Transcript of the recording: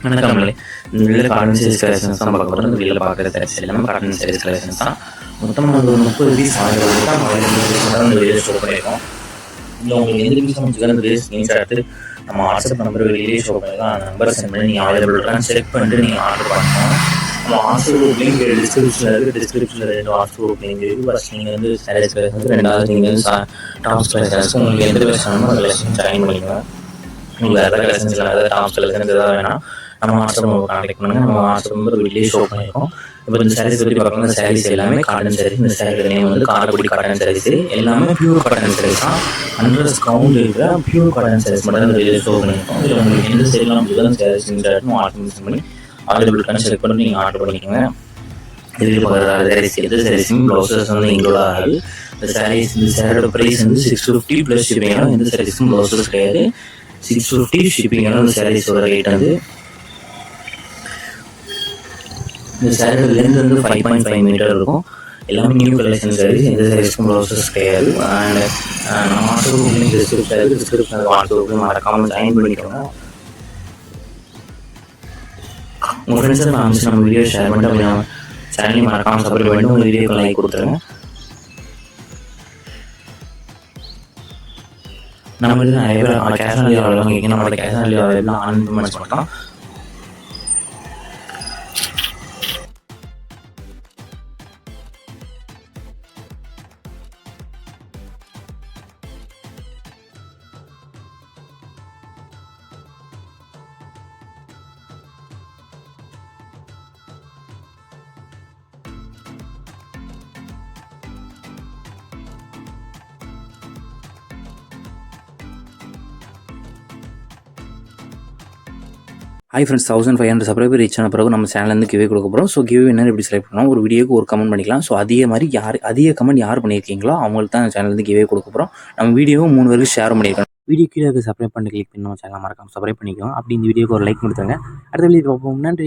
வணக்கம்லே. இந்த வீடியோவில் cotton saris collections தான் பார்க்க போகிறோம். இந்த வீடியோவில் பார்க்குற சாரீஸ் எல்லாமே காட்டன் சாரீஸ் கலெக்ஷன்ஸ் தான். மொத்தமாக ஒரு 30 பீஸ் வாங்குறது தான் இந்த வீடியோ ஷோ பண்ணியிருக்கோம். இல்லை உங்களுக்கு எந்த பீஸ் முடிச்சுக்கான பீஸ் ஸ்க்ரீன்ஷாட் எடுத்து நம்ம வாட்ஸ்அப் நம்பர் வெளியே ஷோ பண்ணியிருக்கோம். அந்த நம்பர் சென்ட் பண்ணி நீங்கள் அவைலபிள் இருக்கான்னு செக் பண்ணிட்டு நீங்கள் ஆர்டர் பண்ணணும். நம்ம வாட்ஸ்அப் குரூப் லிங்க் டிஸ்கிரிப்ஷனில் இருக்குது. டிஸ்கிரிப்ஷனில் 2 வாட்ஸ்அப் குரூப் லிங்க் இருக்குது. ஃபஸ்ட் நீங்கள் வந்து சாரீஸ் கலெக்ஷன்ஸ், ரெண்டாவது நீங்கள் வந்து டாப்ஸ் கலெக்ஷன்ஸ், உங்களுக்கு எந்த கலெக்ஷன் கலெக்ஷன் ஜாயின் பண்ணிக்கலாம். உங்களுக்கு எதாவது கலெக்ஷன்ஸ் இல்லை, எதாவது டாப்ஸ் கலெக்ஷன்ஸ் எதாவது வேணால் நம்ம வாட்ஸ்அப் கான்டெக்ட் பண்ணுங்கள். நம்ம வாட்ஸ்அப் நம்பர் வீட்லேயே ஷோ பண்ணியிருக்கோம். இப்போ இந்த சாரீஸ் பற்றி பார்க்கலாம். இந்த சாரீஸ் எல்லாமே காட்டன் சாரீஸ். இந்த சாரீ நேம் வந்து காரைக்குடி காட்டன் சாரீஸ். எல்லாமே பியூர் காட்டன் சாரீஸ் தான். 100 கவுண்ட் இருக்கிற பியூர் காட்டன் சாரீஸ் மட்டும் தான் வீடியோ ஷோ பண்ணியிருக்கோம். இதில் உங்களுக்கு எந்த சைட்லாம் உங்களுக்கு சாரீஸ் ஆர்டர் பண்ணி அவைலபிள் செலக்ட் பண்ணி நீங்கள் ஆர்டர் பண்ணிக்கோங்க. இதில் பார்க்குற சாரீஸ் எது சாரீஸும் ப்ளவுசஸ் வந்து இன்க்ளூட் ஆகாது. இந்த சாரீஸ் இந்த சாரியோட ப்ரைஸ் வந்து 650 ப்ளஸ் ஷிப்பிங். எந்த சாரீஸும் ப்ளவுசஸ் கிடையாது. 650 ஷிப்பிங். இந்த சாரீஸோட ரேட் வந்து இந்த சாரியோட லென்த் வந்து 5.5 மீட்டர் இருக்கும். எல்லாமே நியூ கலெக்ஷன் சாரீஸ். எந்த சாரீஸ்க்கும் ப்ளவுசஸ் கிடையாது. அண்ட் நம்ம வாட்ஸ்அப் டிஸ்கிரிப்ஷன் வாட்ஸ்அப் மறக்காமல் ஜாயின் பண்ணிக்கோங்க. உங்கள் ஃப்ரெண்ட்ஸ் அண்ட் ஃபேமிலிஸ் நம்ம வீடியோ ஷேர் பண்ணிட்டு அப்படி நம்ம சேனலையும் மறக்காமல் சப்போர்ட் பண்ணிட்டு உங்கள் வீடியோக்கு லைக் கொடுத்துருங்க. நம்ம வந்து நிறைய பேர் கேஷ் ஆன் டெலிவரி கேட்க நம்மளோட cash on delivery on payments மட்டும். ஹை ஃப்ரெண்ட்ஸ், 1500 சப்ஸ்கிரைபர் ரீச் ஆன பிறகு நம்ம சேனலேருந்து கிவே கொடுக்க போகிறோம். ஸோ கிவே என்ன எப்படி செலக்ட் பண்ணலாம், ஒரு வீடியோக்கு ஒரு கமெண்ட் பண்ணிக்கலாம். ஸோ அதே மாதிரி அதிக கமெண்ட் யார் பண்ணியிருக்கீங்களோ அவங்களுக்கு தான் சேனலேருந்து கிவே கொடுக்க போகிறோம். நம்ம வீடியோவும் 3 பேருக்கு ஷேர் பண்ணியிருக்கோம். வீடியோ கீழே சப்ஸ்கிரைப் பண்ணி கிளிக் பண்ணி நம்ம சேனல் மறக்காம சப்ஸ்கிரைப் பண்ணிக்கோங்க. அப்படி இந்த வீடியோக்கு ஒரு லைக் கொடுத்துருங்க. அடுத்த வீடியோ பார்ப்போம். நன்றி.